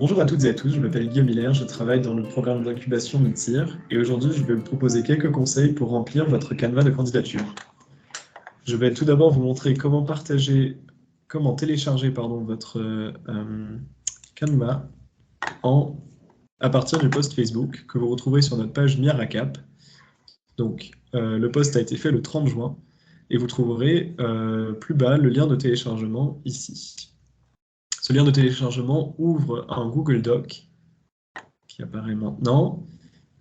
Bonjour à toutes et à tous, je m'appelle Guillaume Miller, je travaille dans le programme d'incubation de TIR et aujourd'hui je vais vous proposer quelques conseils pour remplir votre canevas de candidature. Je vais tout d'abord vous montrer comment télécharger votre canevas à partir du post Facebook que vous retrouverez sur notre page Miracap. Donc le post a été fait le 30 juin et vous trouverez plus bas le lien de téléchargement ici. Ce lien de téléchargement ouvre un Google Doc qui apparaît maintenant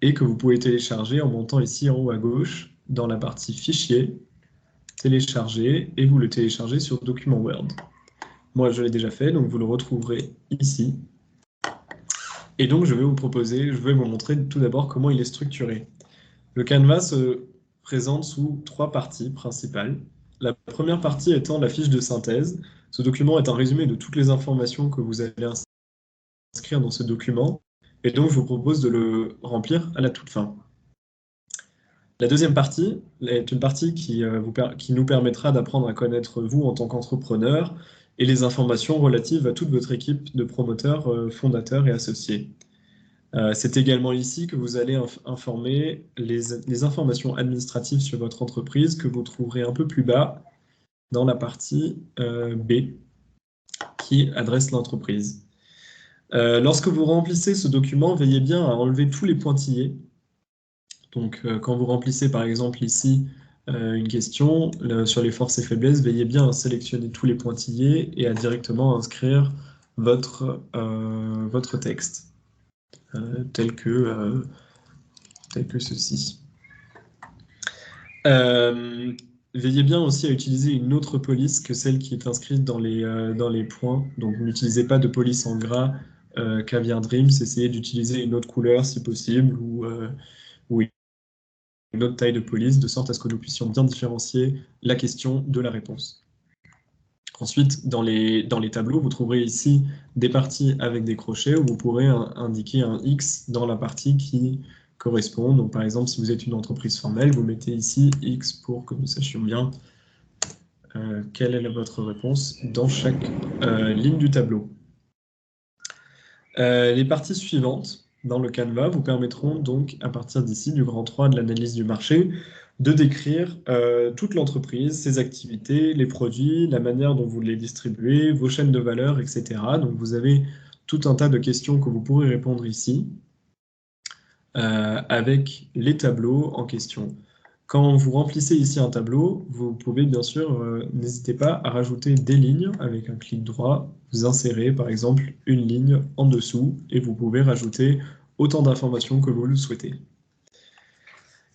et que vous pouvez télécharger en montant ici en haut à gauche dans la partie Fichier, Télécharger, et vous le téléchargez sur document Word. Moi, je l'ai déjà fait, donc vous le retrouverez ici. Et donc, je vais vous montrer tout d'abord comment il est structuré. Le Canvas se présente sous trois parties principales. La première partie étant la fiche de synthèse. Ce document est un résumé de toutes les informations que vous allez inscrire dans ce document, et donc je vous propose de le remplir à la toute fin. La deuxième partie est une partie qui nous permettra d'apprendre à connaître vous en tant qu'entrepreneur et les informations relatives à toute votre équipe de promoteurs, fondateurs et associés. C'est également ici que vous allez informer les informations administratives sur votre entreprise que vous trouverez un peu plus bas dans la partie B qui adresse l'entreprise. Lorsque vous remplissez ce document, veillez bien à enlever tous les pointillés. Donc, quand vous remplissez par exemple ici une question sur les forces et faiblesses, veillez bien à sélectionner tous les pointillés et à directement inscrire votre texte, tel que ceci. Veillez bien aussi à utiliser une autre police que celle qui est inscrite dans les points. Donc, n'utilisez pas de police en gras Caviar Dreams, essayez d'utiliser une autre couleur si possible ou une autre taille de police, de sorte à ce que nous puissions bien différencier la question de la réponse. Ensuite, dans les tableaux, vous trouverez ici des parties avec des crochets où vous pourrez indiquer un X dans la partie qui correspond. Donc, par exemple, si vous êtes une entreprise formelle, vous mettez ici X pour que nous sachions bien quelle est votre réponse dans chaque ligne du tableau. Les parties suivantes dans le Canva vous permettront donc, à partir d'ici, du grand 3 de l'analyse du marché, de décrire toute l'entreprise, ses activités, les produits, la manière dont vous les distribuez, vos chaînes de valeur, etc. Donc vous avez tout un tas de questions que vous pourrez répondre ici avec les tableaux en question. Quand vous remplissez ici un tableau, vous pouvez bien sûr, n'hésitez pas à rajouter des lignes avec un clic droit. Vous insérez par exemple une ligne en dessous et vous pouvez rajouter autant d'informations que vous le souhaitez.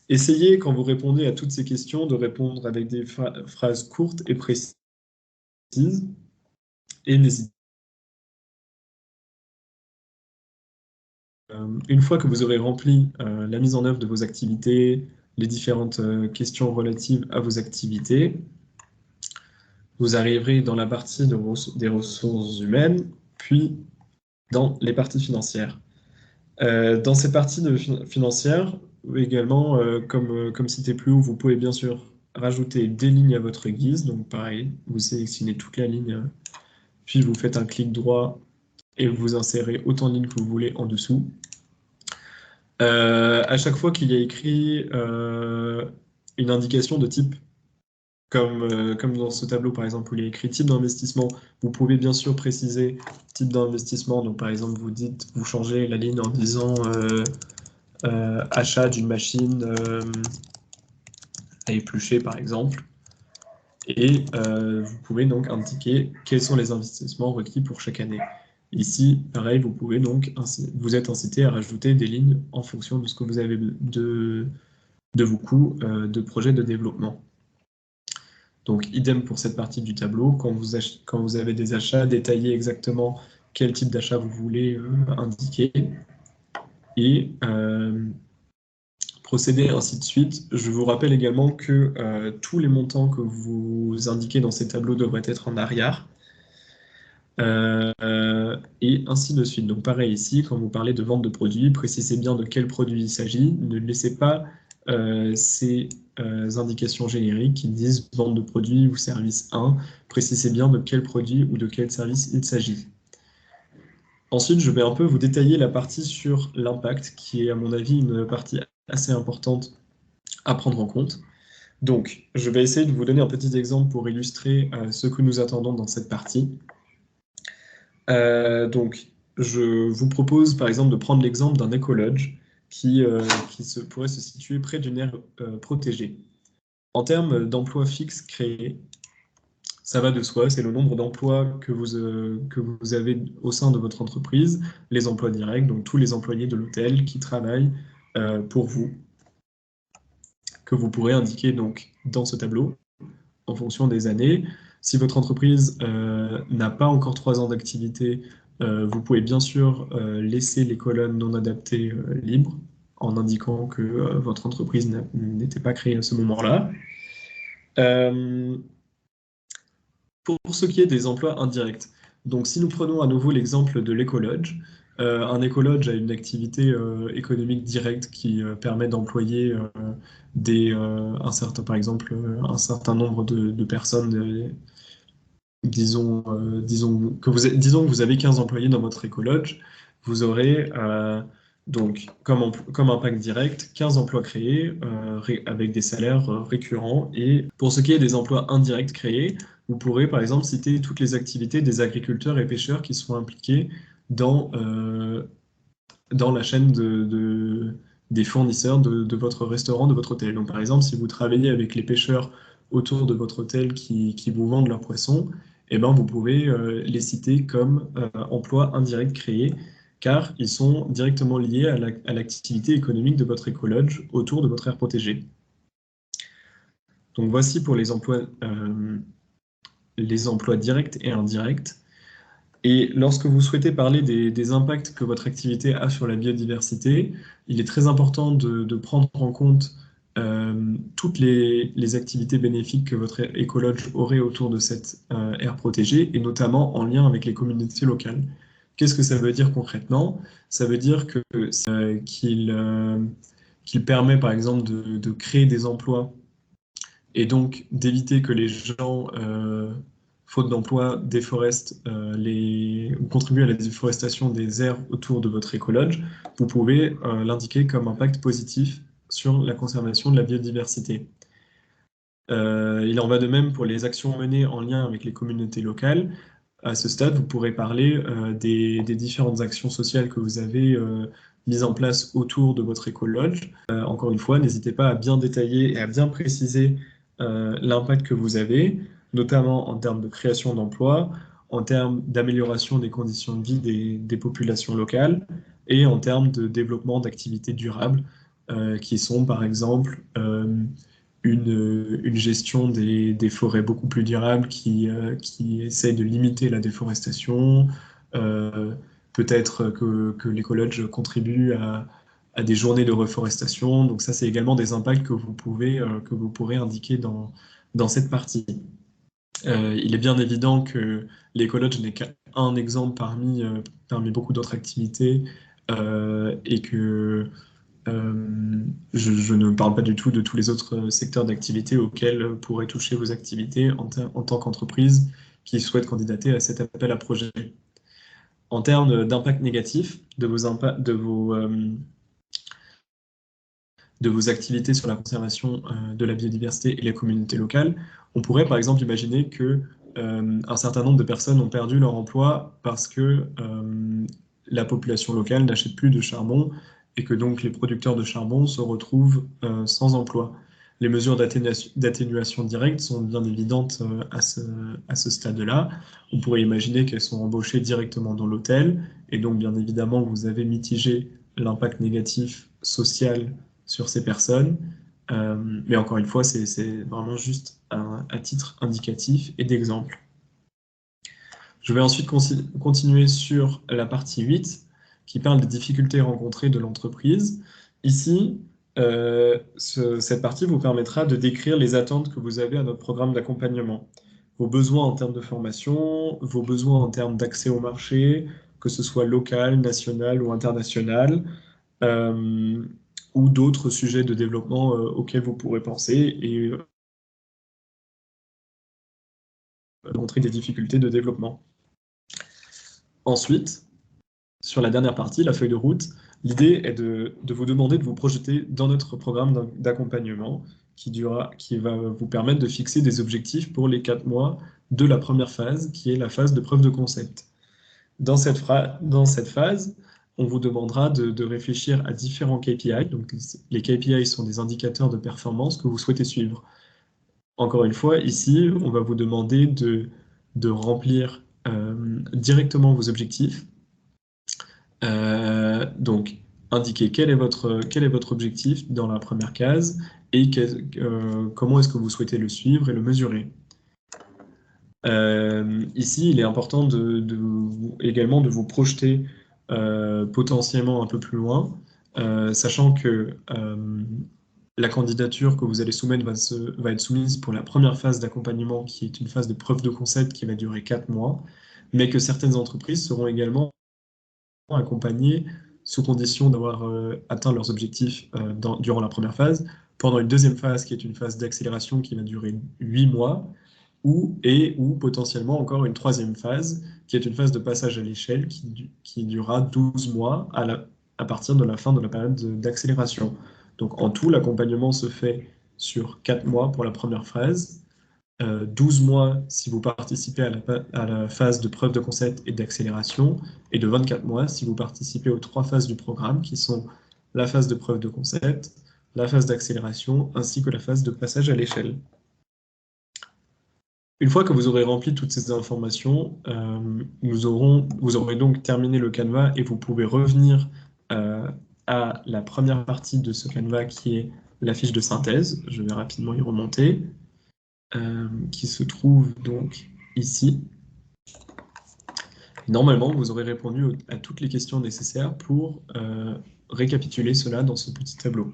Essayez, quand vous répondez à toutes ces questions, de répondre avec des phrases courtes et précises. Et n'hésitez une fois que vous aurez rempli la mise en œuvre de vos activités, les différentes questions relatives à vos activités, vous arriverez dans la partie des ressources humaines, puis dans les parties financières. Dans ces parties financières, également, comme cité plus haut, vous pouvez bien sûr rajouter des lignes à votre guise. Donc pareil, vous sélectionnez toute la ligne, puis vous faites un clic droit et vous insérez autant de lignes que vous voulez en dessous. À chaque fois qu'il y a écrit une indication de type, comme dans ce tableau par exemple où il y a écrit type d'investissement, vous pouvez bien sûr préciser type d'investissement. Donc par exemple vous changez la ligne en disant achat d'une machine à éplucher par exemple. Et vous pouvez donc indiquer quels sont les investissements requis pour chaque année. Ici, pareil, vous êtes incité à rajouter des lignes en fonction de ce que vous avez de vos coûts de projet de développement. Donc, idem pour cette partie du tableau. Quand vous avez des achats, détaillez exactement quel type d'achat vous voulez indiquer. Et procéder ainsi de suite. Je vous rappelle également que tous les montants que vous indiquez dans ces tableaux devraient être en arrière. Et ainsi de suite. Donc pareil ici, quand vous parlez de vente de produits, précisez bien de quel produit il s'agit. Ne laissez pas ces indications génériques qui disent vente de produits ou service 1. Précisez bien de quel produit ou de quel service il s'agit. Ensuite, je vais un peu vous détailler la partie sur l'impact, qui est à mon avis une partie assez importante à prendre en compte. Donc, je vais essayer de vous donner un petit exemple pour illustrer ce que nous attendons dans cette partie. Donc, je vous propose par exemple de prendre l'exemple d'un écologe qui pourrait se situer près d'une aire protégée. En termes d'emplois fixes créés, ça va de soi, c'est le nombre d'emplois que vous avez au sein de votre entreprise, les emplois directs, donc tous les employés de l'hôtel qui travaillent pour vous, que vous pourrez indiquer donc dans ce tableau en fonction des années. Si votre entreprise n'a pas encore 3 ans d'activité, vous pouvez bien sûr laisser les colonnes non adaptées libres en indiquant que votre entreprise n'était pas créée à ce moment-là. Euh, pour ce qui est des emplois indirects, donc si nous prenons à nouveau l'exemple de l'écologe, un écologe a une activité économique directe qui permet d'employer un certain, par exemple, un certain nombre de personnes, disons que vous avez 15 employés dans votre écologe, vous aurez donc comme impact direct 15 emplois créés avec des salaires récurrents. Et pour ce qui est des emplois indirects créés, vous pourrez par exemple citer toutes les activités des agriculteurs et pêcheurs qui sont impliqués dans, dans la chaîne des fournisseurs de votre restaurant, de votre hôtel. Donc par exemple, si vous travaillez avec les pêcheurs autour de votre hôtel qui vous vendent leurs poissons, eh ben, vous pouvez les citer comme emplois indirects créés, car ils sont directement liés à l'activité économique de votre écologe autour de votre aire protégée. Donc voici pour les emplois directs et indirects. Et lorsque vous souhaitez parler des impacts que votre activité a sur la biodiversité, il est très important de prendre en compte toutes les activités bénéfiques que votre écologe aurait autour de cette aire protégée, et notamment en lien avec les communautés locales. Qu'est-ce que ça veut dire concrètement? Ça veut dire qu'il permet par exemple de créer des emplois et donc d'éviter que les gens, faute d'emploi, déforestent ou contribuent à la déforestation des aires autour de votre écologe. Vous pouvez l'indiquer comme impact positif sur la conservation de la biodiversité. Il en va de même pour les actions menées en lien avec les communautés locales. À ce stade, vous pourrez parler des différentes actions sociales que vous avez mises en place autour de votre écologe. Encore une fois, n'hésitez pas à bien détailler et à bien préciser l'impact que vous avez, notamment en termes de création d'emplois, en termes d'amélioration des conditions de vie des populations locales et en termes de développement d'activités durables, qui sont par exemple une gestion des forêts beaucoup plus durable qui essaie de limiter la déforestation. Euh, Peut-être que l'écologe contribue à des journées de reforestation. Donc ça, c'est également des impacts que vous pourrez indiquer dans cette partie. Il est bien évident que l'écologe n'est qu'un exemple parmi beaucoup d'autres activités et que je ne parle pas du tout de tous les autres secteurs d'activité auxquels pourraient toucher vos activités en tant qu'entreprise qui souhaite candidater à cet appel à projet. En termes d'impact négatif de vos activités sur la conservation de la biodiversité et les communautés locales, on pourrait par exemple imaginer que un certain nombre de personnes ont perdu leur emploi parce que la population locale n'achète plus de charbon et que donc les producteurs de charbon se retrouvent sans emploi. Les mesures d'atténuation directe sont bien évidentes à ce stade-là. On pourrait imaginer qu'elles sont embauchées directement dans l'hôtel, et donc bien évidemment vous avez mitigé l'impact négatif social sur ces personnes. Mais encore une fois, c'est vraiment juste à titre indicatif et d'exemple. Je vais ensuite continuer sur la partie 8, qui parle des difficultés rencontrées de l'entreprise. Ici, cette partie vous permettra de décrire les attentes que vous avez à notre programme d'accompagnement. Vos besoins en termes de formation, vos besoins en termes d'accès au marché, que ce soit local, national ou international, euh, ou d'autres sujets de développement auxquels vous pourrez penser et montrer des difficultés de développement. Ensuite, sur la dernière partie, la feuille de route, l'idée est de vous demander de vous projeter dans notre programme d'accompagnement qui va vous permettre de fixer des objectifs pour les 4 mois de la première phase, qui est la phase de preuve de concept. Dans cette phase, on vous demandera de réfléchir à différents KPI. Donc, les KPI sont des indicateurs de performance que vous souhaitez suivre. Encore une fois, ici, on va vous demander de remplir directement vos objectifs. Donc, indiquer quel est votre objectif dans la première case et comment est-ce que vous souhaitez le suivre et le mesurer. Ici, il est important également de vous projeter potentiellement un peu plus loin, sachant que la candidature que vous allez soumettre va être soumise pour la première phase d'accompagnement, qui est une phase de preuve de concept qui va durer 4 mois, mais que certaines entreprises seront également accompagnées sous condition d'avoir atteint leurs objectifs durant la première phase, pendant une deuxième phase qui est une phase d'accélération qui va durer 8 mois, ou potentiellement encore une troisième phase, qui est une phase de passage à l'échelle qui durera 12 mois à partir de la fin de la période d'accélération. Donc en tout, l'accompagnement se fait sur 4 mois pour la première phase, 12 mois si vous participez à la phase de preuve de concept et d'accélération, et de 24 mois si vous participez aux 3 phases du programme, qui sont la phase de preuve de concept, la phase d'accélération, ainsi que la phase de passage à l'échelle. Une fois que vous aurez rempli toutes ces informations, vous aurez donc terminé le Canva et vous pouvez revenir à la première partie de ce Canva qui est la fiche de synthèse. Je vais rapidement y remonter, qui se trouve donc ici. Normalement, vous aurez répondu à toutes les questions nécessaires pour récapituler cela dans ce petit tableau.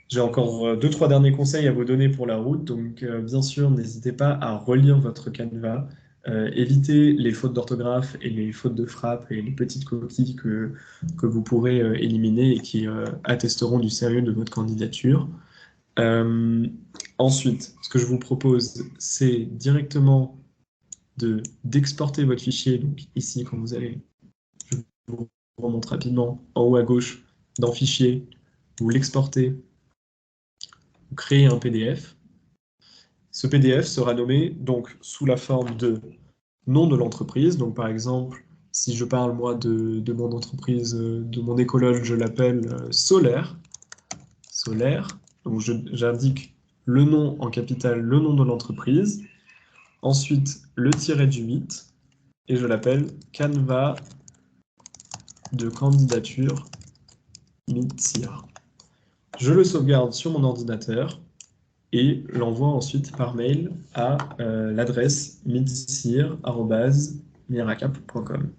J'ai encore 2-3 derniers conseils à vous donner pour la route, donc bien sûr, n'hésitez pas à relire votre Canva, évitez les fautes d'orthographe et les fautes de frappe et les petites coquilles que vous pourrez éliminer et qui attesteront du sérieux de votre candidature. Ensuite, ce que je vous propose, c'est directement d'exporter votre fichier. Donc ici, quand vous allez, je vous remonte rapidement, en haut à gauche, dans Fichier, vous l'exportez, vous créez un PDF. Ce PDF sera nommé donc sous la forme de nom de l'entreprise. Donc par exemple, si je parle moi de mon entreprise, de mon école, je l'appelle Solaire. Solaire. Donc j'indique le nom en capital, le nom de l'entreprise. Ensuite, le tiret du 8. Et je l'appelle Canva de candidature Mid-Tir. Je le sauvegarde sur mon ordinateur et l'envoie ensuite par mail à l'adresse midsir@miracap.com.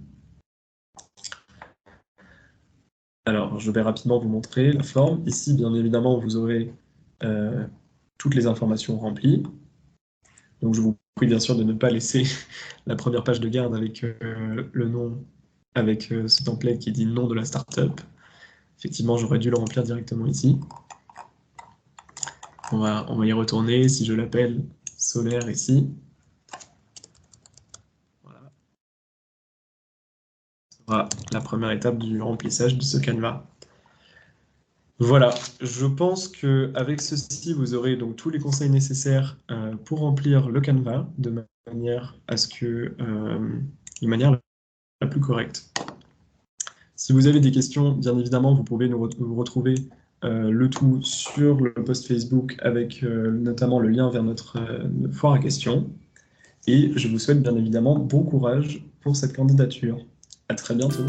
Alors, je vais rapidement vous montrer la forme. Ici, bien évidemment, vous aurez toutes les informations remplies. Donc, je vous prie bien sûr de ne pas laisser la première page de garde avec le nom, avec ce template qui dit nom de la startup. Effectivement, j'aurais dû le remplir directement ici. On va y retourner. Si je l'appelle Solaire ici, voilà. Ce sera la première étape du remplissage de ce Canva. Voilà, je pense qu'avec ceci, vous aurez donc tous les conseils nécessaires pour remplir le Canva de manière à ce que, de manière la plus correcte. Si vous avez des questions, bien évidemment, vous pouvez nous retrouver le tout sur le post Facebook avec notamment le lien vers notre foire à questions. Et je vous souhaite bien évidemment bon courage pour cette candidature. À très bientôt.